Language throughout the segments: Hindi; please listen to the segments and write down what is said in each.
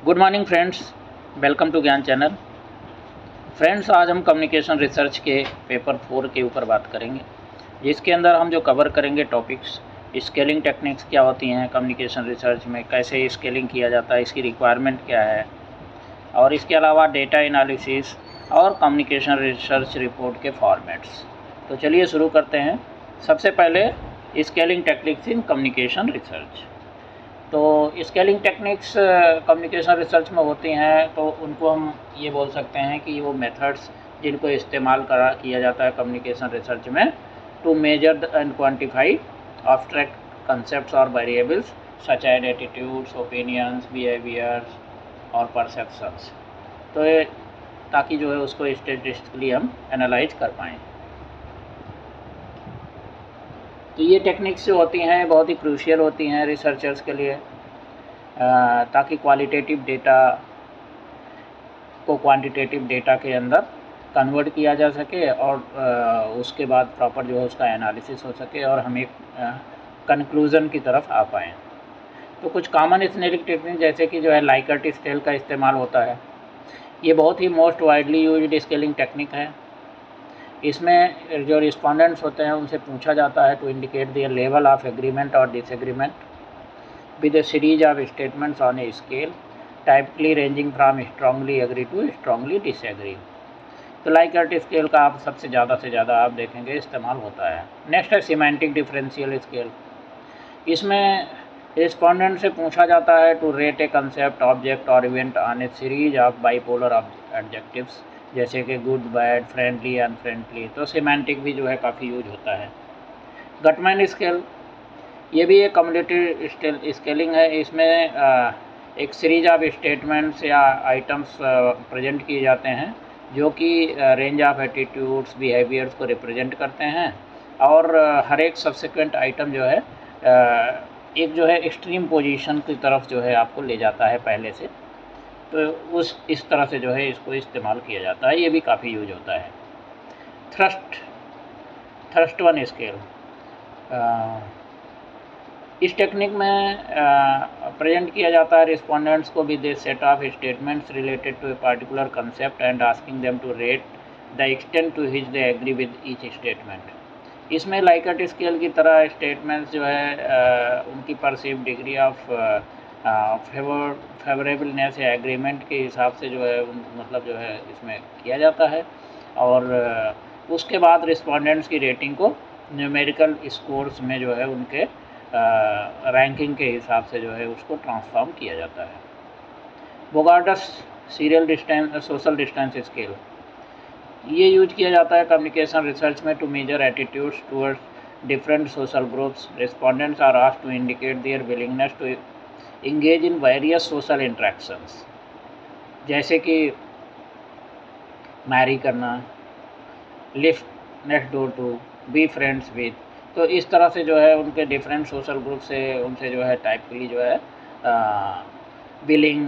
Good morning friends, welcome to Gyan channel. Friends, आज हम कम्युनिकेशन रिसर्च के पेपर 4 के ऊपर बात करेंगे, जिसके अंदर हम जो कवर करेंगे टॉपिक्स, स्केलिंग टेक्निक्स क्या होती हैं कम्युनिकेशन रिसर्च में, कैसे स्केलिंग किया जाता है, इसकी रिक्वायरमेंट क्या है, और इसके अलावा डेटा एनालिसिस और कम्युनिकेशन रिसर्च रिपोर्ट के फॉर्मेट्स। तो चलिए शुरू करते हैं। सबसे पहले scaling techniques in communication research. तो स्केलिंग टेक्निक्स कम्युनिकेशन रिसर्च में होती हैं, तो उनको हम ये बोल सकते हैं कि वो मेथड्स जिनको इस्तेमाल किया जाता है कम्युनिकेशन रिसर्च में to measure and quantify abstract concepts और variables such as attitudes, opinions, behaviours और परसेप्शंस। तो ये ताकि जो है उसको स्टैटिस्टिकली हम एनालाइज कर पाएँ। तो ये टेक्निक्स जो होती हैं बहुत ही क्रूशियल होती हैं रिसर्चर्स के लिए, ताकि क्वालिटेटिव डेटा को क्वांटिटेटिव डेटा के अंदर कन्वर्ट किया जा सके और उसके बाद प्रॉपर जो है उसका एनालिसिस हो सके और हम एक कंक्लूज़न की तरफ आ पाएँ। तो कुछ कॉमन स्केलिंग टेक्निक जैसे कि जो है लाइकर्ट स्केल का इस्तेमाल होता है। ये बहुत ही most widely used scaling technique है। इसमें जो रिस्पोंडेंट्स होते हैं उनसे पूछा जाता है to indicate their level of agreement और disagreement with a series of statements on a scale typically ranging from strongly agree to strongly disagree. तो लाइकर्ट स्केल का आप सबसे ज़्यादा आप देखेंगे इस्तेमाल होता है। नेक्स्ट है सिमेंटिक डिफरेंशियल स्केल। इसमें रिस्पोंडेंट से पूछा जाता है to rate a concept, object और event on a series of bipolar adjectives जैसे कि गुड, बैड, फ्रेंडली, अनफ्रेंडली। तो सिमेंटिक भी जो है काफ़ी यूज होता है। गटमैन स्केल, ये भी एक कम्युनिटी स्केलिंग है। इसमें एक सीरीज ऑफ स्टेटमेंट्स या आइटम्स प्रेजेंट किए जाते हैं जो कि रेंज ऑफ एटीट्यूड्स, बिहेवियर्स को रिप्रेजेंट करते हैं और हर एक सब्सिक्वेंट आइटम जो है एक जो है एक्सट्रीम पोजीशन की तरफ जो है आपको ले जाता है पहले से। तो इस तरह से जो है इसको इस्तेमाल किया जाता है। ये भी काफ़ी यूज होता है। थ्रस्ट वन स्केल, इस टेक्निक में प्रेजेंट किया जाता है रिस्पोंडेंट्स को with a set of statements related to a particular concept and asking them to rate the extent to which they agree with each statement. इसमें लाइकर्ट स्केल की तरह स्टेटमेंट्स जो है उनकी परसीव डिग्री ऑफ फेवरेबलनेस या एग्रीमेंट के हिसाब से जो है मतलब जो है इसमें किया जाता है और उसके बाद रिस्पोंडेंट्स की रेटिंग को न्यूमेरिकल स्कोर्स में जो है उनके रैंकिंग के हिसाब से जो है उसको ट्रांसफॉर्म किया जाता है। बोगार्डस सोशल डिस्टेंस स्केल, ये यूज किया जाता है कम्युनिकेशन रिसर्च में to measure attitudes towards different social groups. Respondents are asked to indicate their willingness to engage in various social interactions जैसे कि मैरी करना, live next door to, be friends with. तो इस तरह से जो है उनके डिफरेंट सोशल ग्रुप से उनसे जो है टाइपली जो है willing,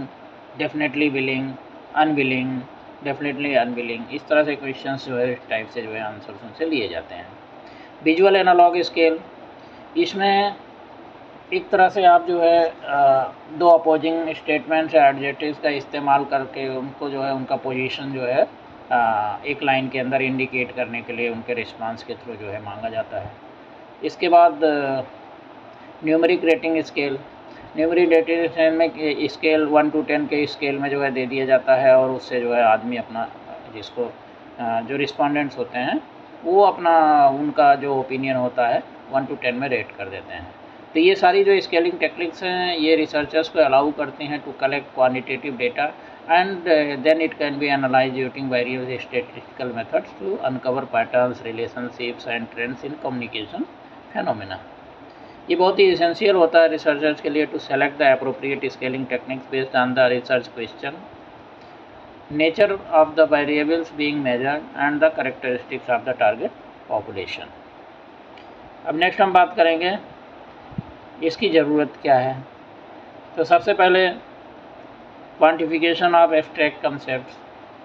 definitely willing, unwilling, definitely unwilling, इस तरह से क्वेश्चंस जो है इस टाइप से जो है आंसर्स उनसे लिए जाते हैं। विजुअल एनालॉग स्केल, इसमें एक तरह से आप जो है दो अपोजिंग स्टेटमेंट्स या एडजेक्टिव्स का इस्तेमाल करके उनको जो है उनका पोजीशन जो है एक लाइन के अंदर इंडिकेट करने के लिए उनके रिस्पांस के थ्रू जो है मांगा जाता है। इसके बाद numeric rating scale, numeric rating में स्केल 1 to 10 के स्केल में जो है दे दिया जाता है और उससे जो है आदमी अपना जिसको जो रिस्पोंडेंट्स होते हैं वो अपना उनका जो ओपिनियन होता है 1 to 10 में रेट कर देते हैं। तो ये सारी जो स्केलिंग टेक्निक्स हैं ये रिसर्चर्स को अलाउ करते हैं to collect quantitative data and then it can be analyzed using various statistical methods to uncover patterns, relationships and trends in communication phenomena. ये बहुत ही एसेंशियल होता है रिसर्चर्स के लिए to select the appropriate scaling techniques based on the research question, nature of the variables being measured and the characteristics of the target population. अब नेक्स्ट हम बात करेंगे इसकी ज़रूरत क्या है। तो सबसे पहले क्वांटिफिकेशन ऑफ एब्स्ट्रैक्ट कंसेप्ट्स,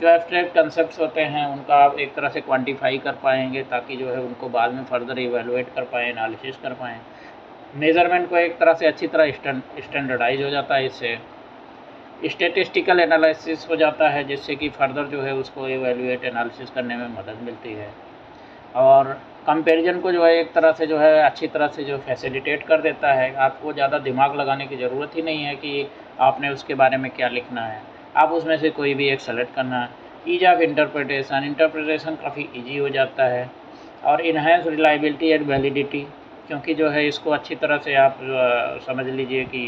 जो एब्स्ट्रैक्ट कंसेप्ट्स होते हैं उनका आप एक तरह से क्वांटिफाई कर पाएंगे ताकि जो है उनको बाद में फर्दर इवेलुएट कर पाएँ, एनालिसिस कर पाएँ। मेज़रमेंट को एक तरह से अच्छी तरह स्टैंडर्डाइज हो जाता है इससे। स्टैटिस्टिकल एनालिसिस हो जाता है, जिससे कि फर्दर जो है उसको एवेल्यूएट एनालिसिस करने में मदद मिलती है। और कंपैरिजन को जो है एक तरह से जो है अच्छी तरह से जो फैसिलिटेट कर देता है। आपको ज़्यादा दिमाग लगाने की ज़रूरत ही नहीं है कि आपने उसके बारे में क्या लिखना है, आप उसमें से कोई भी एक सेलेक्ट करना है। ईज ऑफ इंटरप्रिटेशन काफ़ी ईजी हो जाता है। और इन्हेंस रिलायबिलिटी एंड वैलिडिटी, क्योंकि जो है इसको अच्छी तरह से आप समझ लीजिए कि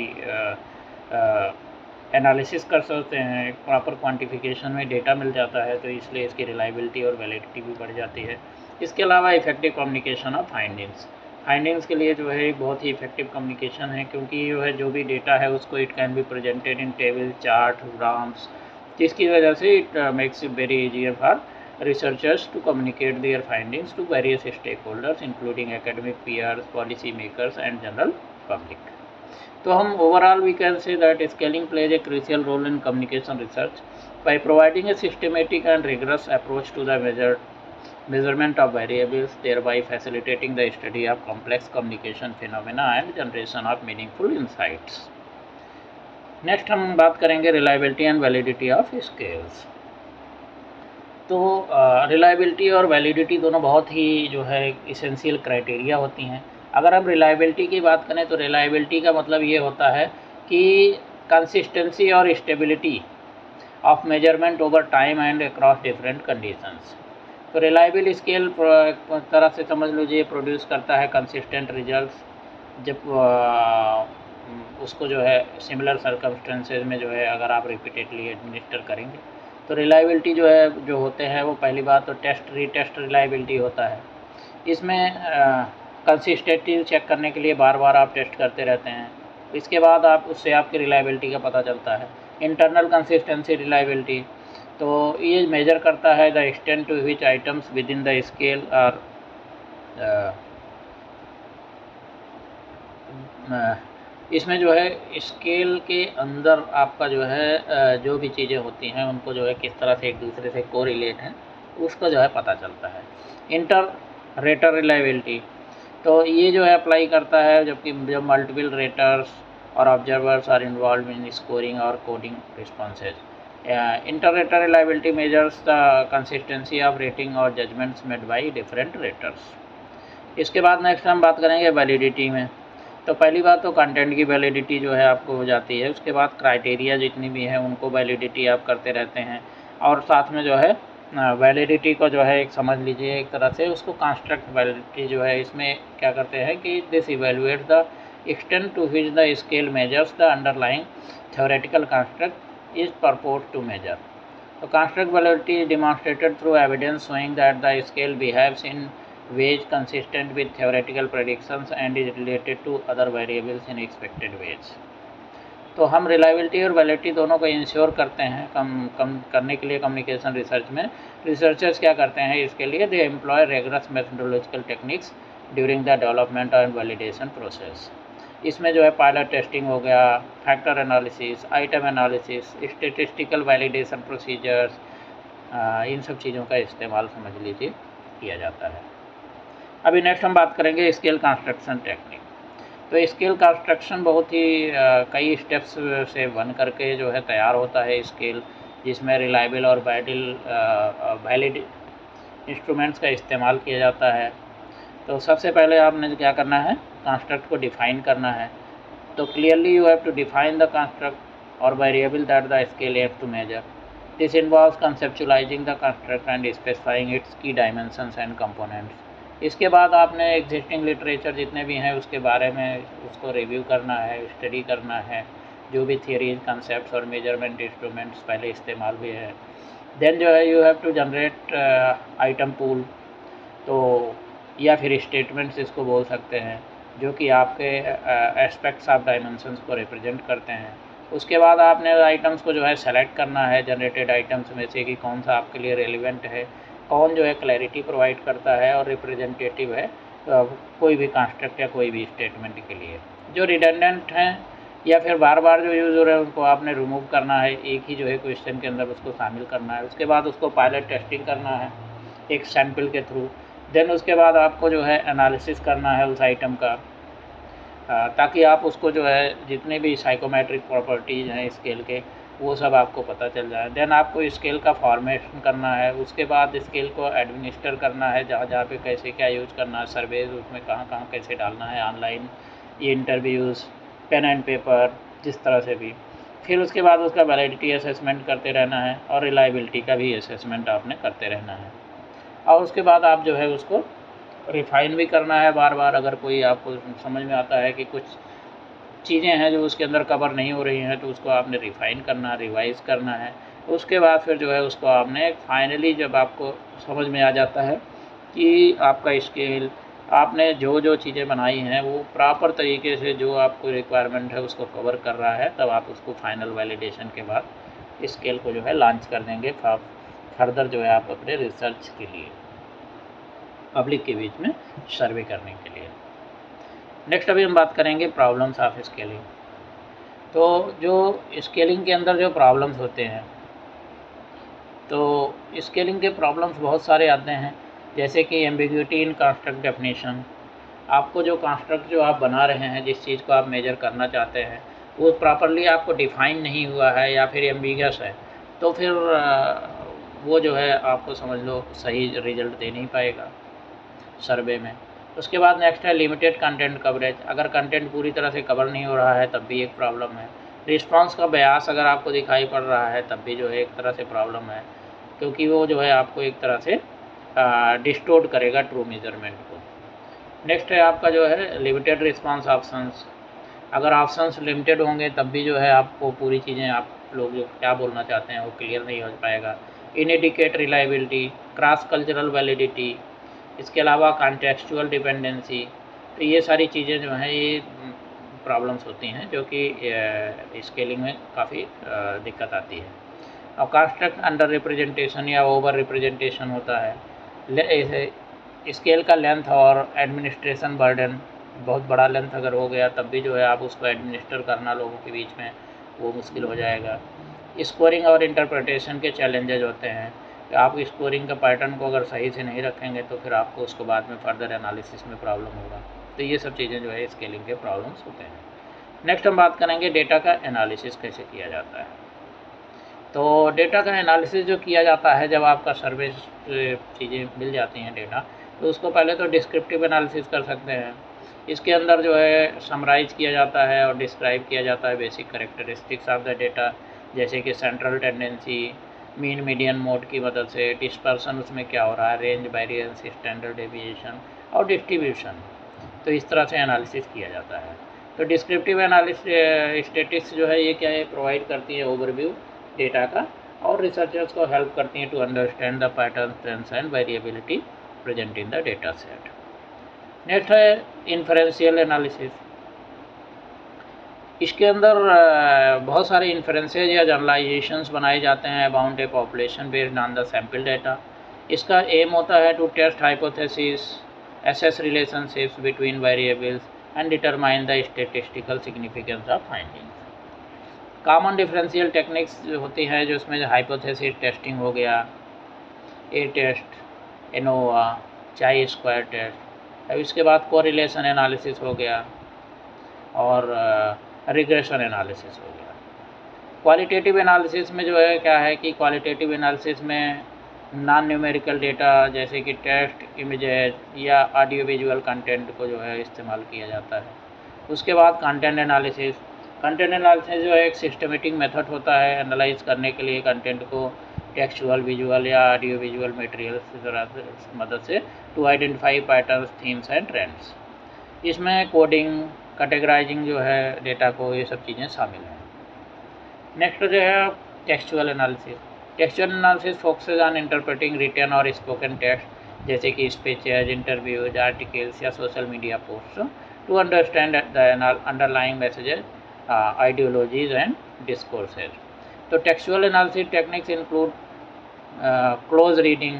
एनालिसिस कर सकते हैं, एक प्रॉपर क्वांटिफिकेशन में डेटा मिल जाता है, तो इसलिए इसकी रिलायबिलिटी और वैलिडिटी भी बढ़ जाती है। इसके अलावा इफेक्टिव कम्युनिकेशन ऑफ फाइंडिंग्स के लिए जो है बहुत ही इफेक्टिव कम्युनिकेशन है, क्योंकि जो है जो भी डेटा है उसको it can be presented in table, chart, graphs, जिसकी वजह से it makes it very easier for researchers to communicate their findings to various stakeholders including academic peers, policy makers and general public. तो हम overall we can say that scaling plays a crucial role in communication research by providing a systematic and rigorous approach to the measurement of variables, thereby facilitating the study of complex communication phenomena and generation of meaningful insights. Next हम बात करेंगे reliability and validity of scales. तो रिलायबिलिटी और वैलिडिटी दोनों बहुत ही जो है इसेंशियल क्राइटेरिया होती हैं। अगर हम रिलायबिलिटी की बात करें तो रिलायबिलिटी का मतलब ये होता है कि कंसिस्टेंसी और stability of measurement over time and across different conditions. तो रिलायबल स्केल तरह से समझ लीजिए प्रोड्यूस करता है कंसिस्टेंट रिजल्ट्स, जब उसको जो है सिमिलर सर्कमस्टेंसेज में जो है अगर आप रिपीटेडली एडमिनिस्टर करेंगे। तो रिलायबिलिटी जो है जो होते हैं वो पहली बात तो रीटेस्ट रिलायबिलिटी होता है। इसमें कंसिस्टेंसी चेक करने के लिए बार बार आप टेस्ट करते रहते हैं, इसके बाद आप उससे आपकी रिलायबिलिटी का पता चलता है। इंटरनल कंसिस्टेंसी रिलायबिलिटी, तो ये मेजर करता है the extent to which items within the scale और इसमें जो है स्केल के अंदर आपका जो है जो भी चीज़ें होती हैं उनको जो है किस तरह से एक दूसरे से कोरिलेट हैं उसका जो है पता चलता है। इंटर रेटर रिलायबिलिटी, तो ये जो है अप्लाई करता है जबकि जब मल्टीपल रेटर्स और observers are involve in scoring और coding responses. Inter rater reliability measures the consistency of rating और judgments made by different raters. इसके बाद नेक्स्ट हम बात करेंगे वैलिडिटी में। तो पहली बात तो कंटेंट की वैलिडिटी जो है आपको हो जाती है, उसके बाद क्राइटेरिया जितनी भी हैं उनको वैलिडिटी आप करते रहते हैं, और साथ में जो है वैलिडिटी को जो है एक समझ लीजिए एक तरह से उसको कंस्ट्रक्ट वैलिडिटी जो है इसमें क्या करते हैं कि this evaluate the extent to which the scale measures the underlying theoretical construct is purport to measure. तो construct validity is demonstrated through evidence showing that the scale behaves in ways consistent with theoretical predictions and is related to other variables in expected ways। तो हम रिलायबिलिटी और वैलिडिटी दोनों को इंश्योर करते हैं कम करने के लिए कम्युनिकेशन रिसर्च में। रिसर्चर्स क्या करते हैं इसके लिए, they employ rigorous methodological techniques during the development and validation process. इसमें जो है पायलट टेस्टिंग हो गया, factor analysis, item analysis, statistical validation procedures, इन सब चीज़ों का इस्तेमाल समझ लीजिए किया जाता है। अभी नेक्स्ट हम बात करेंगे स्केल कंस्ट्रक्शन टेक्निक। तो स्केल कंस्ट्रक्शन बहुत ही कई स्टेप्स से बन करके जो है तैयार होता है स्केल, जिसमें रिलायबल और वैलिड इंस्ट्रूमेंट्स का इस्तेमाल किया जाता है। तो सबसे पहले आपने क्या करना है, कंस्ट्रक्ट को डिफ़ाइन करना है। तो clearly you have to define the construct और variable that the scale have to measure. This involves conceptualizing the construct and specifying its key dimensions and components. इसके बाद आपने एग्जिस्टिंग लिटरेचर जितने भी हैं उसके बारे में उसको रिव्यू करना है, स्टडी करना है, जो भी थियरीज, कंसेप्ट्स और मेजरमेंट इंस्ट्रूमेंट्स पहले इस्तेमाल हुए हैं। देन जो है you have to generate item pool, तो या फिर स्टेटमेंट्स इसको बोल सकते हैं, जो कि आपके एस्पेक्ट्स ऑफ डायमेंशंस को रिप्रेजेंट करते हैं। उसके बाद आपने आइटम्स को जो है सेलेक्ट करना है जनरेटेड आइटम्स में से कि कौन सा आपके लिए रेलिवेंट है, कौन जो है क्लैरिटी प्रोवाइड करता है और रिप्रेजेंटेटिव है कोई भी कंस्ट्रक्ट या कोई भी स्टेटमेंट के लिए। जो रिडंडेंट हैं या फिर बार बार जो यूज़ हो रहे हैं उनको आपने रिमूव करना है, एक ही जो है क्वेश्चन के अंदर उसको शामिल करना है। उसके बाद उसको पायलट टेस्टिंग करना है एक सैम्पल के थ्रू। देन उसके बाद आपको जो है एनालिसिस करना है उस आइटम का, ताकि आप उसको जो है जितने भी साइकोमेट्रिक प्रॉपर्टीज़ हैं स्केल के वो सब आपको पता चल जाए। देन आपको स्केल का फॉर्मेशन करना है, उसके बाद स्केल को एडमिनिस्टर करना है, जहाँ जहाँ पे कैसे क्या यूज़ करना है, सर्वेज उसमें कहाँ कहाँ कैसे डालना है, online interviews, pen and paper, जिस तरह से भी। फिर उसके बाद उसका वैलिडिटी असेसमेंट करते रहना है और रिलायबिलिटी का भी असेसमेंट आपने करते रहना है। और उसके बाद आप जो है उसको रिफ़ाइन भी करना है बार बार। अगर कोई आपको समझ में आता है कि कुछ चीज़ें हैं जो उसके अंदर कवर नहीं हो रही हैं, तो उसको आपने रिफ़ाइन करना, रिवाइज़ करना है। उसके बाद फिर जो है उसको आपने फाइनली जब आपको समझ में आ जाता है कि आपका स्केल, आपने जो जो चीज़ें बनाई हैं वो प्रॉपर तरीके से जो आपको रिक्वायरमेंट है उसको कवर कर रहा है, तब आप उसको फाइनल वैलिडेशन के बाद स्केल को जो है लॉन्च कर देंगे फर्दर जो है आप अपने रिसर्च के लिए, पब्लिक के बीच में सर्वे करने के लिए। नेक्स्ट अभी हम बात करेंगे प्रॉब्लम्स ऑफ स्केलिंग। तो जो स्केलिंग के अंदर जो प्रॉब्लम्स होते हैं, तो स्केलिंग के प्रॉब्लम्स बहुत सारे आते हैं, जैसे कि एम्बिग्यूटी इन कंस्ट्रक्ट डेफिनेशन। आपको जो कंस्ट्रक्ट जो आप बना रहे हैं, जिस चीज़ को आप मेजर करना चाहते हैं, वो प्रॉपरली आपको डिफ़ाइन नहीं हुआ है या फिर एम्बिगस है, तो फिर वो जो है आपको समझ लो सही रिजल्ट दे नहीं पाएगा सर्वे में। उसके बाद नेक्स्ट है लिमिटेड कंटेंट कवरेज। अगर कंटेंट पूरी तरह से कवर नहीं हो रहा है तब भी एक प्रॉब्लम है। रिस्पांस का बयास अगर आपको दिखाई पड़ रहा है तब भी जो है एक तरह से प्रॉब्लम है, क्योंकि वो जो है आपको एक तरह से डिस्टोर्ट करेगा ट्रू मेजरमेंट को। नेक्स्ट है आपका जो है लिमिटेड रिस्पांस ऑप्शंस। अगर ऑप्शंस लिमिटेड होंगे तब भी जो है आपको पूरी चीज़ें, आप लोग जो क्या बोलना चाहते हैं वो क्लियर नहीं हो पाएगा। इनएडिक्वेट रिलायबिलिटी, क्रॉस कल्चरल वैलिडिटी, इसके अलावा कॉन्टेक्सचुअल डिपेंडेंसी। तो ये सारी चीज़ें जो हैं ये प्रॉब्लम्स होती हैं जो कि स्केलिंग में काफ़ी दिक्कत आती है। और कंस्ट्रक्ट अंडर रिप्रेजेंटेशन या ओवर रिप्रेजेंटेशन होता है। स्केल का लेंथ और एडमिनिस्ट्रेशन बर्डन, बहुत बड़ा लेंथ अगर हो गया तब भी जो है आप उसको एडमिनिस्टर करना लोगों के बीच में वो मुश्किल हो जाएगा। स्कोरिंग और इंटरप्रिटेशन के चैलेंजेज होते हैं, कि आप स्कोरिंग का पैटर्न को अगर सही से नहीं रखेंगे तो फिर आपको उसको बाद में फर्दर एनालिसिस में प्रॉब्लम होगा। तो ये सब चीज़ें जो है स्केलिंग के प्रॉब्लम्स होते हैं। नेक्स्ट हम बात करेंगे डेटा का एनालिसिस कैसे किया जाता है। तो डेटा का एनालिसिस जो किया जाता है, जब आपका सर्वे चीज़ें मिल जाती हैं डेटा, तो उसको पहले तो डिस्क्रिप्टिव एनालिसिस कर सकते हैं। इसके अंदर जो है समराइज़ किया जाता है और डिस्क्राइब किया जाता है basic characteristics of the data, जैसे कि central tendency, mean median mode की मदद से, डिस्पर्सन उसमें क्या हो रहा है, रेंज वेरिएंस, स्टैंडर्ड डेविएशन और डिस्ट्रीब्यूशन। तो इस तरह से एनालिसिस किया जाता है। तो डिस्क्रिप्टिव एनालिसिस स्टैटिस्टिक्स जो है ये क्या है, प्रोवाइड करती है ओवरव्यू डेटा का, और रिसर्चर्स को हेल्प करती हैं to understand the pattern, trends and variability present in the data set. Next है इन्फरेंशियल एनालिसिस। इसके अंदर बहुत सारे इन्फ्रेंसेज या जनरलाइजेशंस बनाए जाते हैं about a population based on the sample data. इसका एम होता है to test hypothesis, assess relationships between variables and determine the statistical significance of findings। Common differential techniques जो होती हैं, जो उसमें हाइपोथेसिस टेस्टिंग हो गया, ए टेस्ट, एनोवा, चाई स्क्वायर टेस्ट। अब इसके बाद कोरिलेशन एनालिसिस हो गया और रिग्रेशन एनालिसिस हो गया। क्वालिटेटिव एनालिसिस में जो है क्या है कि क्वालिटेटिव एनालिसिस में नॉन न्यूमेरिकल डेटा जैसे कि टेक्स्ट, इमेजेज या ऑडियो विजुअल कंटेंट को जो है इस्तेमाल किया जाता है। उसके बाद कंटेंट एनालिसिस। कंटेंट एनालिसिस जो है एक सिस्टमेटिक मेथड होता है एनालाइज करने के लिए कंटेंट को टेक्सचुअल, विजुअल या ऑडियो विजुअल मटेरियल्स की तरह से मदद से to identify patterns, themes and trends. इसमें कोडिंग, कैटेगराइजिंग जो है डेटा को, ये सब चीज़ें शामिल हैं। नेक्स्ट जो है textual analysis. Textual analysis focuses on interpreting written और स्पोकन टेक्स्ट, जैसे कि स्पीचेज, इंटरव्यूज, आर्टिकल्स या social media post, to understand the underlying messages, ideologies and discourses. तो textual analysis techniques include close reading,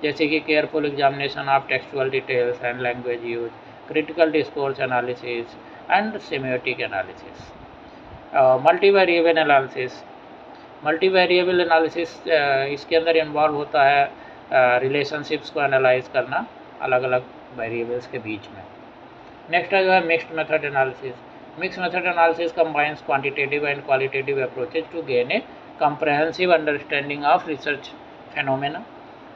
जैसे कि careful examination of textual details and language use, critical discourse analysis and semiotic analysis. Multivariable analysis. Multivariable analysis इसके अंदर इन्वॉल्व होता है रिलेशनशिप्स को एनालाइज करना अलग अलग वेरिएबल्स के बीच में। नेक्स्ट है जो है mixed method analysis. Mixed method analysis combines quantitative and qualitative approaches to gain a comprehensive understanding of research phenomena.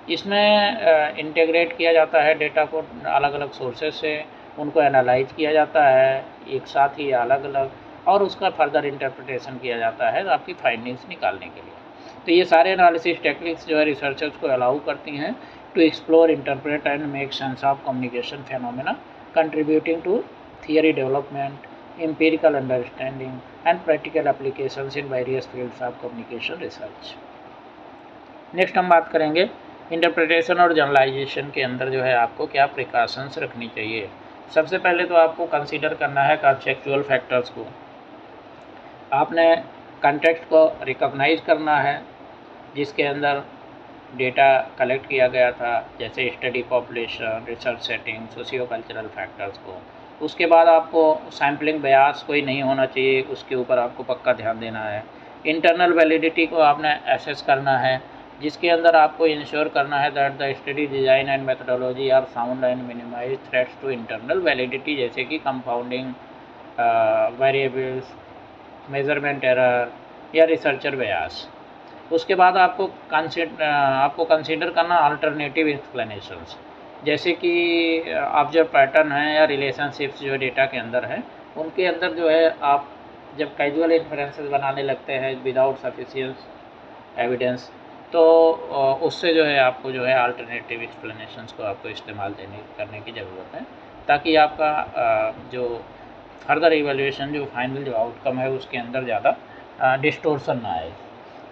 इसमें इंटीग्रेट किया जाता है डेटा को अलग अलग सोर्सेज से, उनको एनालाइज किया जाता है एक साथ ही अलग अलग, और उसका फर्दर इंटरप्रिटेशन किया जाता है आपकी फाइंडिंग्स निकालने के लिए। तो ये सारे एनालिसिस टेक्निक्स जो है रिसर्चर्स को अलाउ करती हैं to explore, interpret and make sense of communication phenomena, contributing to theory development, empirical understanding and practical applications in various fields of communication research। Next हम बात करेंगे इंटरप्रिटेशन और जनरलाइजेशन के अंदर जो है आपको क्या प्रिकॉशंस रखनी चाहिए। सबसे पहले तो आपको कंसीडर करना है कॉन्टेक्चुअल फैक्टर्स को। आपने कॉन्टेक्स्ट को रिकॉग्नाइज करना है जिसके अंदर डेटा कलेक्ट किया गया था, जैसे study population, research setting, socio cultural factors को। उसके बाद आपको सैम्पलिंग बयास कोई नहीं होना चाहिए, उसके ऊपर आपको पक्का ध्यान देना है। इंटरनल वैलिडिटी को आपने एसेस करना है, जिसके अंदर आपको इंश्योर करना है that the study design and methodology are sound and minimise threats to internal validity, जैसे कि कंपाउंडिंग, वेरिएबल्स, मेजरमेंट एरर या रिसर्चर बयास। उसके बाद आपको कंसीडर करना अल्टरनेटिव एक्सप्लेनेशंस, जैसे कि ऑब्जर्व पैटर्न है या रिलेशनशिप्स जो डेटा के अंदर है, उनके अंदर जो है आप जब कैजुअल इन्फरेंसेस बनाने लगते हैं विदाउट सफिशिएंट एविडेंस, तो उससे जो है आपको जो है अल्टरनेटिव एक्सप्लेनेशंस को आपको इस्तेमाल करने की ज़रूरत है, ताकि आपका जो फर्दर इवैल्यूएशन, जो फाइनल जो आउटकम है, उसके अंदर ज़्यादा डिस्टोर्शन ना आए।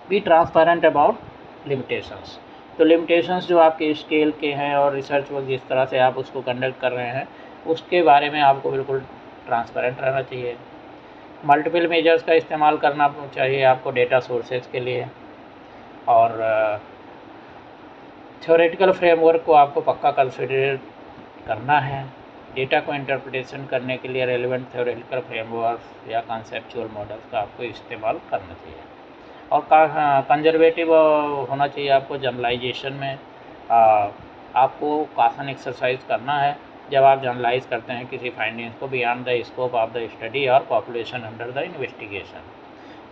Be transparent about limitations. तो लिमिटेशंस जो आपके स्केल के हैं और रिसर्च वर्क जिस तरह से आप उसको कंडक्ट कर रहे हैं, उसके बारे में आपको बिल्कुल ट्रांसपेरेंट रहना चाहिए। मल्टीपल मेजर्स का इस्तेमाल करना चाहिए आपको डेटा सोर्सेज के लिए, और थ्योरेटिकल फ्रेमवर्क को आपको पक्का कंसिडर करना है। डेटा को इंटरप्रिटेशन करने के लिए रेलेवेंट थ्योरेटिकल फ्रेमवर्क या कॉन्सेप्चुअल मॉडल्स का आपको इस्तेमाल करना चाहिए। और कंजर्वेटिव होना चाहिए आपको जनरलाइजेशन में। आपको कॉशन एक्सरसाइज करना है जब आप जनरलाइज करते हैं किसी फाइंडिंग्स को beyond the scope of the study और पॉपुलेशन अंडर द इन्वेस्टिगेशन।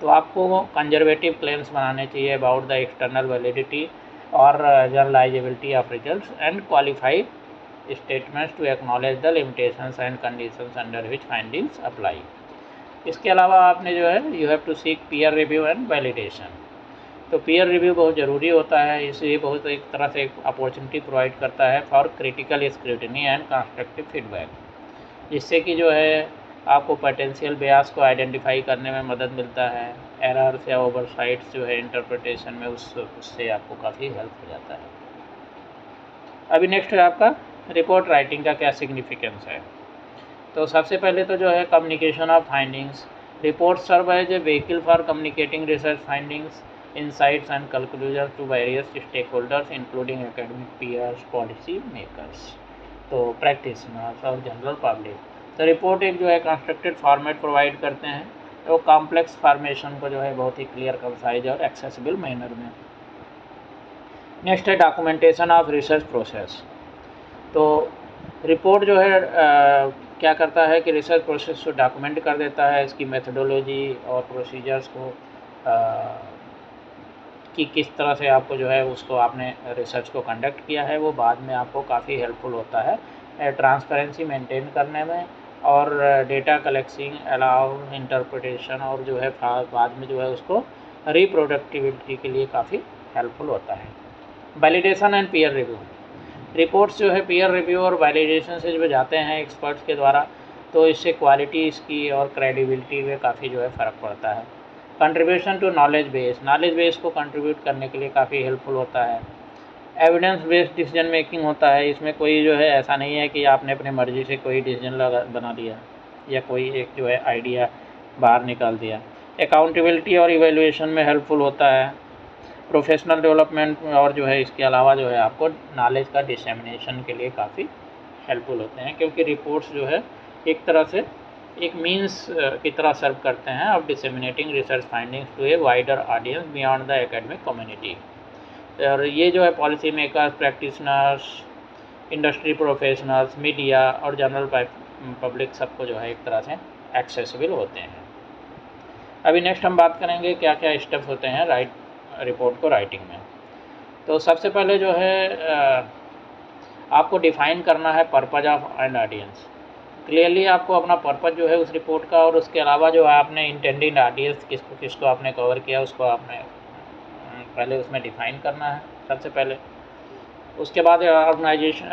तो आपको कंजर्वेटिव क्लेम्स बनाने चाहिए अबाउट द एक्सटर्नल वैलिडिटी और generalisability of results and qualified statements to acknowledge the limitations and conditions under which findings apply. इसके अलावा आपने जो है you have to seek peer review and validation. तो पीयर रिव्यू बहुत ज़रूरी होता है, इसलिए बहुत एक तरह से एक अपॉर्चुनिटी प्रोवाइड करता है for critical scrutiny and constructive feedback, जिससे कि जो है आपको पोटेंशियल बियास को आइडेंटिफाई करने में मदद मिलता है। एरर्स या ओवरसाइट्स जो है इंटरप्रिटेशन में उससे आपको काफ़ी हेल्प हो जाता है। अभी नेक्स्ट है आपका रिपोर्ट राइटिंग का क्या सिग्निफिकेंस है। तो सबसे पहले तो जो है communication of findings. Report serve as a vehicle for communicating research findings, insights and conclusions to various stakeholders including academic peers, policy makers, तो practitioners और जनरल पब्लिक। तो रिपोर्ट एक जो है कंस्ट्रक्टेड फॉर्मेट प्रोवाइड करते हैं, तो कॉम्प्लेक्स फॉर्मेशन को जो है बहुत ही क्लियर, कंसाइज और एक्सेसिबल मैनर में। नेक्स्ट है डॉक्यूमेंटेशन ऑफ रिसर्च प्रोसेस। तो रिपोर्ट जो है क्या करता है कि रिसर्च प्रोसेस को डॉक्यूमेंट कर देता है, इसकी मेथडोलॉजी और प्रोसीजर्स को कि किस तरह से आपको जो है उसको आपने रिसर्च को कंडक्ट किया है, वो बाद में आपको काफ़ी हेल्पफुल होता है ट्रांसपेरेंसी मेंटेन करने में, और डेटा कलेक्टिंग, अलाउ, इंटरप्रिटेशन, और जो है बाद में जो है उसको रिप्रोडक्टिविटी के लिए काफ़ी हेल्पफुल होता है। Validation and peer review. Reports जो है पीयर रिव्यू और वैलिडेशन से जो जाते हैं एक्सपर्ट्स के द्वारा, तो इससे क्वालिटी इसकी और क्रेडिबिलिटी में काफ़ी जो है फ़र्क पड़ता है। कंट्रीब्यूशन टू नॉलेज बेस को कंट्रीब्यूट करने के लिए काफ़ी हेल्पफुल होता है। एविडेंस बेस्ड डिसीजन मेकिंग होता है, इसमें कोई जो है ऐसा नहीं है कि आपने अपनी मर्ज़ी से कोई डिसीजन बना दिया या कोई एक जो है आइडिया बाहर निकाल दिया। अकाउंटेबिलिटी और इवैल्यूएशन में हेल्पफुल होता है। प्रोफेशनल डेवलपमेंट और जो है इसके अलावा जो है आपको नॉलेज का डिसेमिनेशन के लिए काफ़ी हेल्पफुल होते हैं, क्योंकि रिपोर्ट्स जो है एक तरह से एक मीन्स की तरह सर्व करते हैं of disseminating research findings to a wider audience beyond the academic community. और ये जो है policy makers, practitioners, industry professionals, media और जनरल पब्लिक सबको जो है एक तरह से एक्सेसिबल होते हैं। अभी नेक्स्ट हम बात करेंगे क्या क्या स्टेप्स होते हैं रिपोर्ट को राइटिंग में। तो सबसे पहले जो है आपको डिफ़ाइन करना है purpose of and audience. Clearly आपको अपना पर्पज़ जो है उस रिपोर्ट का, और उसके अलावा जो आपने इंटेंडेड ऑडियंस किसको किसको आपने कवर किया उसको आपने पहले उसमें डिफ़ाइन करना है सबसे पहले। उसके बाद ऑर्गेनाइजेशन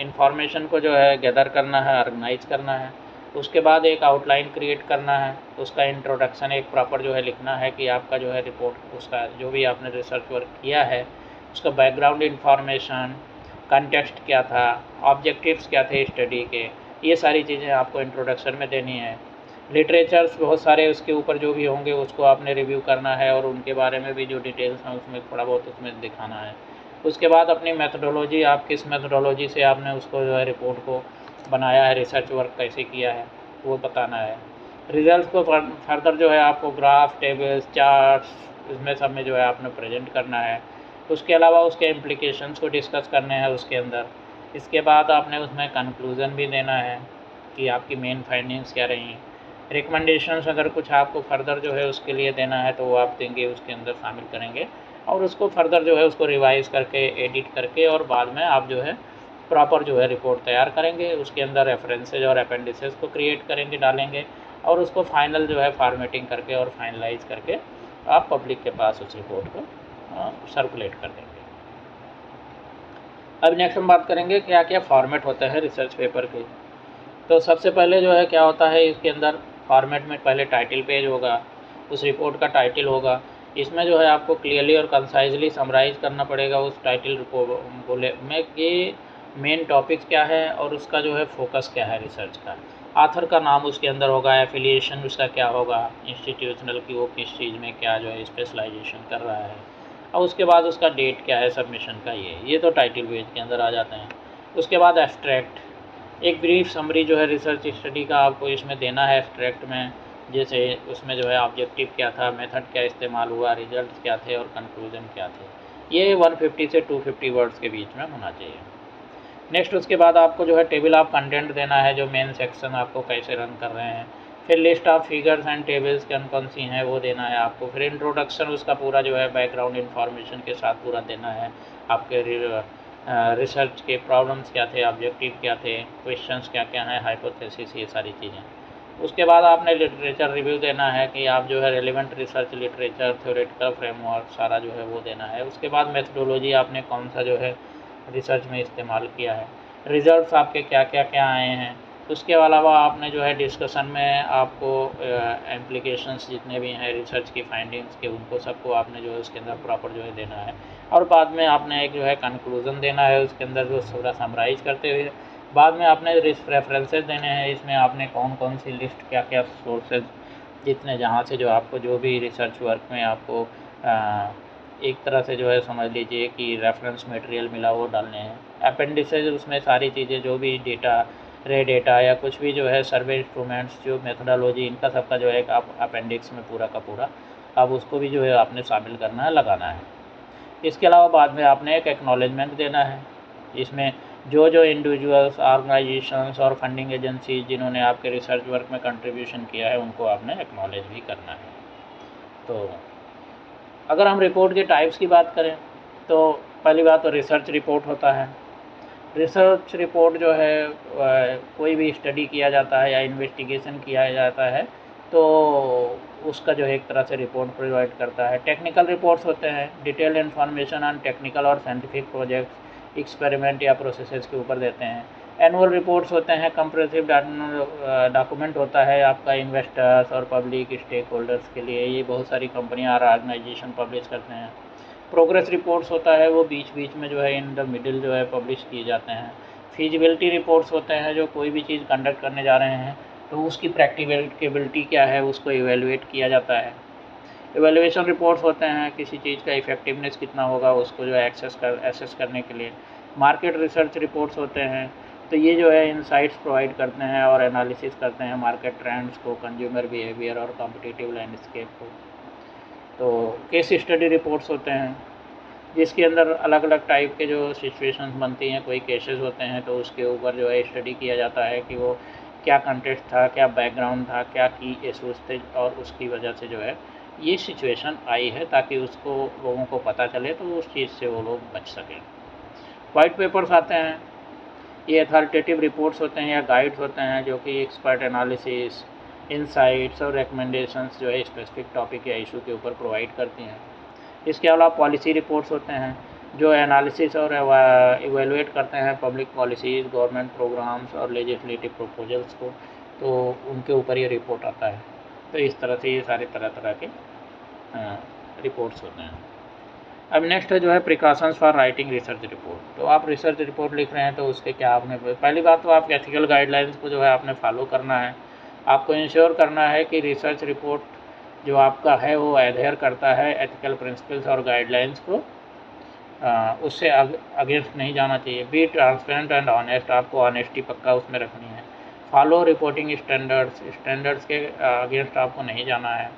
इंफॉर्मेशन को जो है गैदर करना है, ऑर्गेनाइज करना है। उसके बाद एक आउटलाइन क्रिएट करना है, उसका इंट्रोडक्शन एक प्रॉपर जो है लिखना है कि आपका जो है रिपोर्ट, उसका जो भी आपने रिसर्च वर्क किया है उसका बैकग्राउंड इंफॉर्मेशन, कंटेक्स्ट क्या था, ऑब्जेक्टिव्स क्या थे स्टडी के, ये सारी चीज़ें आपको इंट्रोडक्शन में देनी है। लिटरेचर्स बहुत सारे उसके ऊपर जो भी होंगे उसको आपने रिव्यू करना है, और उनके बारे में भी जो डिटेल्स हैं उसमें थोड़ा बहुत उसमें दिखाना है। उसके बाद अपनी मेथडोलॉजी, आप किस मेथडोलॉजी से आपने उसको जो है रिपोर्ट को बनाया है, रिसर्च वर्क कैसे किया है वो बताना है। रिजल्ट को फर्दर जो है आपको ग्राफ, टेबल्स, चार्ट्स इसमें सब में जो है आपने प्रेजेंट करना है। उसके अलावा उसके इम्प्लीकेशंस को डिस्कस करने हैं उसके अंदर। इसके बाद आपने उसमें कंक्लूज़न भी देना है कि आपकी मेन फाइंडिंग्स क्या रही। रिकमेंडेशंस अगर कुछ आपको फर्दर जो है उसके लिए देना है तो वो आप देंगे, उसके अंदर शामिल करेंगे, और उसको फर्दर जो है उसको रिवाइज़ करके, एडिट करके, और बाद में आप जो है प्रॉपर जो है रिपोर्ट तैयार करेंगे। उसके अंदर रेफरेंसेज और अपेंडिसेस को क्रिएट करेंगे, डालेंगे, और उसको फाइनल जो है फॉर्मेटिंग करके और फाइनलाइज करके आप पब्लिक के पास उस रिपोर्ट को सर्कुलेट कर देंगे। अब नेक्स्ट हम बात करेंगे क्या क्या फॉर्मेट होता है रिसर्च पेपर के। तो सबसे पहले जो है क्या होता है इसके अंदर फॉर्मेट में पहले टाइटल पेज होगा, उस रिपोर्ट का टाइटल होगा। इसमें जो है आपको क्लियरली और कंसाइजली समराइज़ करना पड़ेगा उस टाइटल बोले में कि मेन टॉपिक्स क्या है और उसका जो है फोकस क्या है रिसर्च का। आथर का नाम उसके अंदर होगा, एफिलिएशन उसका क्या होगा, इंस्टीट्यूशनल की वो किस चीज़ में क्या जो है स्पेशलाइजेशन कर रहा है, और उसके बाद उसका डेट क्या है सबमिशन का, ये तो टाइटल पेज के अंदर आ जाते हैं। उसके बाद एब्स्ट्रैक्ट, एक ब्रीफ समरी जो है रिसर्च स्टडी का आपको इसमें देना है एब्स्ट्रैक्ट में। जैसे उसमें जो है ऑब्जेक्टिव क्या था, मेथड क्या इस्तेमाल हुआ, रिजल्ट क्या थे और कंक्लूजन क्या थे। ये 150 से 250 वर्ड्स के बीच में होना चाहिए। नेक्स्ट उसके बाद आपको जो है टेबल ऑफ कंटेंट देना है, जो मेन सेक्शन आपको कैसे रन कर रहे हैं। फिर list of figures and tables कौन सी हैं वो देना है आपको। फिर इंट्रोडक्शन उसका पूरा जो है बैकग्राउंड इन्फॉर्मेशन के साथ पूरा देना है। आपके रिसर्च के प्रॉब्लम्स क्या थे, ऑब्जेक्टिव क्या थे, क्वेश्चंस क्या क्या हैं, हाइपोथेसिस, ये सारी चीज़ें। उसके बाद आपने लिटरेचर रिव्यू देना है कि आप जो है relevant research literature, theoretical framework सारा जो है वो देना है। उसके बाद मेथडोलॉजी आपने कौन सा जो है रिसर्च में इस्तेमाल किया है, रिजल्ट्स आपके क्या क्या क्या आए हैं। उसके अलावा आपने जो है डिस्कशन में आपको एप्लीकेशंस जितने भी हैं रिसर्च की फाइंडिंग्स के, उनको सबको आपने जो है उसके अंदर प्रॉपर जो है देना है। और बाद में आपने एक जो है कंक्लूज़न देना है उसके अंदर जो पूरा समराइज़ करते हुए। बाद में आपने रेफरेंसेस देने हैं, इसमें आपने कौन कौन सी लिस्ट, क्या क्या सोर्सेज जितने, जहाँ से जो आपको जो भी रिसर्च वर्क में आपको एक तरह से जो है समझ लीजिए कि रेफरेंस मटेरियल मिला वो डालने हैं। अपेंडिसेज उसमें सारी चीज़ें जो भी डेटा, रे डेटा या कुछ भी जो है सर्वे इंस्ट्रूमेंट्स, जो मेथडोलॉजी, इनका सबका जो है एक आप अपेंडिक्स में पूरा का पूरा अब उसको भी जो है आपने शामिल करना है, लगाना है। इसके अलावा बाद में आपने एक एक्नॉलेजमेंट देना है। इसमें जो जो इंडिविजुअल्स, ऑर्गेनाइजेशंस और फंडिंग एजेंसीज जिन्होंने आपके रिसर्च वर्क में कंट्रीब्यूशन किया है उनको आपने एक्नॉलेज भी करना है। तो अगर हम रिपोर्ट के टाइप्स की बात करें तो पहली बात तो रिसर्च रिपोर्ट होता है। रिसर्च रिपोर्ट जो है कोई भी स्टडी किया जाता है या इन्वेस्टिगेशन किया जाता है तो उसका जो है एक तरह से रिपोर्ट प्रोवाइड करता है। टेक्निकल रिपोर्ट्स होते हैं, डिटेल्ड इन्फॉर्मेशन ऑन टेक्निकल और साइंटिफिक प्रोजेक्ट्स, एक्सपेरिमेंट या प्रोसेसेस के ऊपर देते हैं। एनुअल रिपोर्ट्स होते हैं, कंप्रेसिव डॉक्यूमेंट होता है आपका इन्वेस्टर्स और पब्लिक स्टेक होल्डर्स के लिए, ये बहुत सारी कंपनियां और ऑर्गेनाइजेशन पब्लिश करते हैं। प्रोग्रेस रिपोर्ट्स होता है वो बीच बीच में जो है इन द मिडिल जो है पब्लिश किए जाते हैं। फिजिबिलिटी रिपोर्ट्स होते हैं, जो कोई भी चीज़ कंडक्ट करने जा रहे हैं तो उसकी प्रैक्टिकेबिलिटी क्या है उसको इवेलुएट किया जाता है। इवेलुएशन रिपोर्ट्स होते हैं, किसी चीज़ का इफेक्टिवनेस कितना होगा उसको जो है एसेस करने के लिए। मार्केट रिसर्च रिपोर्ट्स होते हैं, तो ये जो है इनसाइट्स प्रोवाइड करते हैं और एनालिसिस करते हैं मार्केट ट्रेंड्स को, कंज्यूमर बिहेवियर और कॉम्पिटिटिव लैंडस्केप को। तो केस स्टडी रिपोर्ट्स होते हैं जिसके अंदर अलग अलग टाइप के जो सिचुएशंस बनती हैं, कोई केसेस होते हैं तो उसके ऊपर जो है स्टडी किया जाता है कि वो क्या कंटेक्स्ट था, क्या बैकग्राउंड था, क्या की इशूज़ थे और उसकी वजह से जो है ये सिचुएशन आई है, ताकि उसको लोगों को पता चले तो उस चीज़ से वो लोग बच सकें। वाइट पेपर्स आते हैं, ये अथॉरिटेटिव रिपोर्ट्स होते हैं या गाइड्स होते हैं जो कि एक्सपर्ट एनालिसिस, इनसाइट्स और रिकमेंडेशंस जो है स्पेसिफिक टॉपिक या इशू के ऊपर प्रोवाइड करती हैं। इसके अलावा पॉलिसी रिपोर्ट्स होते हैं जो एनालिसिस और इवेलुएट करते हैं पब्लिक पॉलिसीज़, गवर्नमेंट प्रोग्राम्स और लेजिस्लेटिव प्रपोजल्स को, तो उनके ऊपर ये रिपोर्ट आता है। तो इस तरह से ये सारे तरह तरह के रिपोर्ट्स होते हैं। अब नेक्स्ट जो है precautions for writing research report. तो आप रिसर्च रिपोर्ट लिख रहे हैं तो उसके क्या आपने, पहली बात तो आप एथिकल गाइडलाइंस को जो है आपने फॉलो करना है। आपको इंश्योर करना है कि रिसर्च रिपोर्ट जो आपका है वो एडहेयर करता है एथिकल प्रिंसिपल्स और गाइडलाइंस को, उससे अगेंस्ट नहीं जाना चाहिए। बी ट्रांसपेरेंट एंड ऑनेस्ट, आपको ऑनेस्टी पक्का उसमें रखनी है। फॉलो रिपोर्टिंग स्टैंडर्ड्स के अगेंस्ट आपको नहीं जाना है।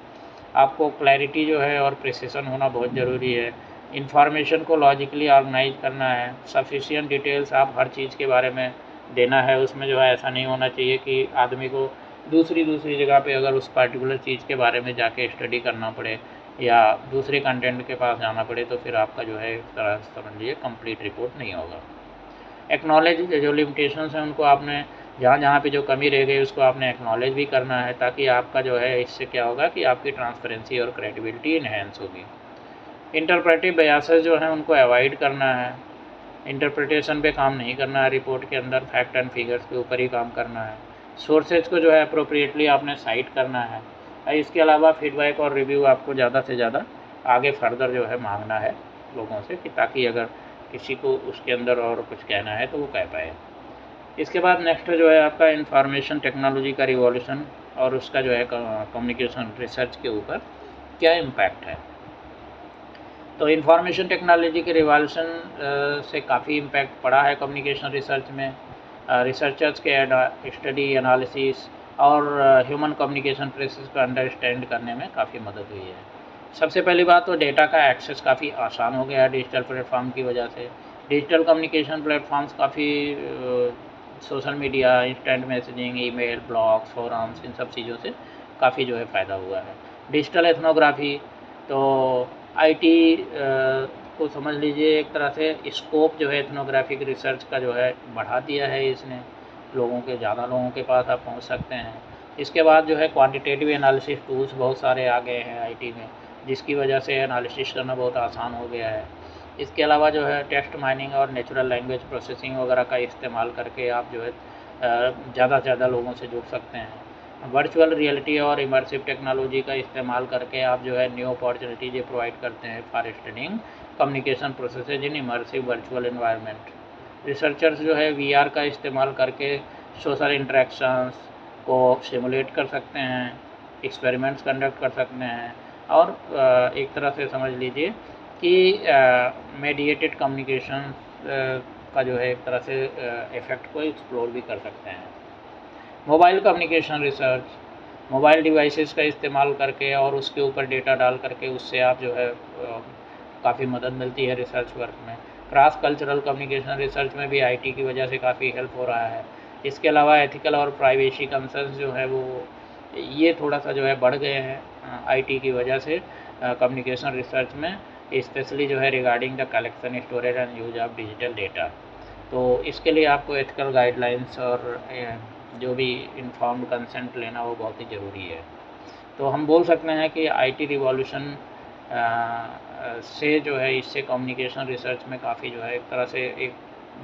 आपको क्लैरिटी जो है और प्रिसिशन होना बहुत ज़रूरी है। इन्फॉर्मेशन को लॉजिकली ऑर्गेनाइज करना है। सफिशिएंट डिटेल्स आप हर चीज़ के बारे में देना है। उसमें जो है ऐसा नहीं होना चाहिए कि आदमी को दूसरी जगह पे अगर उस पार्टिकुलर चीज़ के बारे में जाके स्टडी करना पड़े या दूसरे कंटेंट के पास जाना पड़े, तो फिर आपका जो है इस तरह समझिए कंप्लीट रिपोर्ट नहीं होगा। एक्नॉलेज जो लिमिटेशंस हैं उनको आपने जहाँ पे जो कमी रह गई उसको आपने एक्नॉलेज भी करना है, ताकि आपका जो है इससे क्या होगा कि आपकी ट्रांसपेरेंसी और क्रेडिबिलिटी इन्हेंस होगी। इंटरप्रेटिव बयासेस जो हैं उनको अवॉइड करना है। इंटरप्रिटेशन पे काम नहीं करना है, रिपोर्ट के अंदर फैक्ट एंड फिगर्स के ऊपर ही काम करना है। सोर्सेज को जो है अप्रोप्रिएटली आपने साइट करना है। इसके अलावा फीडबैक और रिव्यू आपको ज़्यादा से ज़्यादा आगे फर्दर जो है मांगना है लोगों से, कि ताकि अगर किसी को उसके अंदर और कुछ कहना है तो वो कह पाए। इसके बाद नेक्स्ट जो है आपका इंफॉर्मेशन टेक्नोलॉजी का रिवॉल्यूशन और उसका जो है कम्युनिकेशन रिसर्च के ऊपर क्या इम्पैक्ट है। तो इंफॉर्मेशन टेक्नोलॉजी के रिवॉल्यूशन से काफ़ी इम्पैक्ट पड़ा है कम्युनिकेशन रिसर्च में। रिसर्चर्स के स्टडी एनालिसिस और ह्यूमन कम्युनिकेशन प्रोसेस को अंडरस्टैंड करने में काफ़ी मदद हुई है। सबसे पहली बात तो डेटा का एक्सेस काफ़ी आसान हो गया है डिजिटल प्लेटफॉर्म की वजह से। डिजिटल कम्युनिकेशन प्लेटफॉर्म्स काफ़ी social media, instant messaging, email, blogs, forums, इन सब चीज़ों से काफ़ी जो है फ़ायदा हुआ है। डिजिटल एथनोग्राफी, तो आईटी को समझ लीजिए एक तरह से स्कोप जो है एथनोग्राफिक रिसर्च का जो है बढ़ा दिया है इसने, ज़्यादा लोगों के पास आप पहुंच सकते हैं। इसके बाद जो है क्वांटिटेटिव एनालिसिस टूल्स बहुत सारे आ गए हैं आईटी में, जिसकी वजह से एनालिसिस करना बहुत आसान हो गया है। इसके अलावा जो है टेक्स्ट माइनिंग और नेचुरल लैंग्वेज प्रोसेसिंग वगैरह का इस्तेमाल करके आप जो है ज़्यादा से ज़्यादा लोगों से जुड़ सकते हैं। वर्चुअल रियलिटी और इमर्सिव टेक्नोलॉजी का इस्तेमाल करके आप जो है न्यू अपॉर्चुनिटीज प्रोवाइड करते हैं for studying communication processes in immersive virtual environment. Researchers जो है वीआर का इस्तेमाल करके सोशल इंटरेक्शंस को सिमुलेट कर सकते हैं, एक्सपेरिमेंट्स कंडक्ट कर सकते हैं और एक तरह से समझ लीजिए कि मेडिएटेड कम्युनिकेशन का जो है एक तरह से इफ़ेक्ट को एक्सप्लोर भी कर सकते हैं। Mobile communication research, mobile devices का इस्तेमाल करके और उसके ऊपर डेटा डाल करके उससे आप जो है काफ़ी मदद मिलती है रिसर्च वर्क में। क्रॉस कल्चरल कम्युनिकेशन रिसर्च में भी आईटी की वजह से काफ़ी हेल्प हो रहा है। इसके अलावा एथिकल और प्राइवेसी कंसर्न्स जो है वो ये थोड़ा सा जो है बढ़ गए हैं आईटी की वजह से कम्युनिकेशन रिसर्च में, स्पेशली जो है regarding the collection, storage and use of digital data. तो इसके लिए आपको एथिकल गाइडलाइंस और जो भी इन्फॉर्म्ड कंसेंट लेना वो बहुत ही ज़रूरी है। तो हम बोल सकते हैं कि आईटी रिवॉल्यूशन से जो है इससे कम्युनिकेशन रिसर्च में काफ़ी जो है एक तरह से एक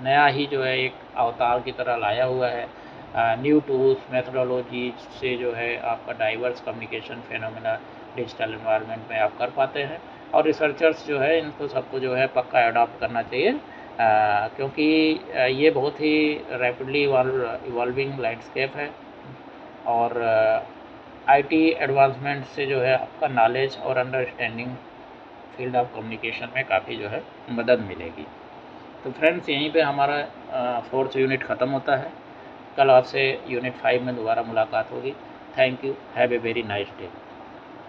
नया ही जो है एक अवतार की तरह लाया हुआ है। न्यू टूल्स, मेथडोलॉजी से जो है आपका diverse communication phenomena digital environment में आप कर पाते हैं। और रिसर्चर्स जो है इनको सबको जो है पक्का अडॉप्ट करना चाहिए, क्योंकि ये बहुत ही रैपिडली इवॉल्विंग लैंडस्केप है और आईटी एडवांसमेंट से जो है आपका नॉलेज और अंडरस्टैंडिंग फील्ड ऑफ कम्युनिकेशन में काफ़ी जो है मदद मिलेगी। तो फ्रेंड्स यहीं पे हमारा 4th यूनिट ख़त्म होता है। कल आपसे यूनिट 5 में दोबारा मुलाकात होगी। Thank you, have a very nice day.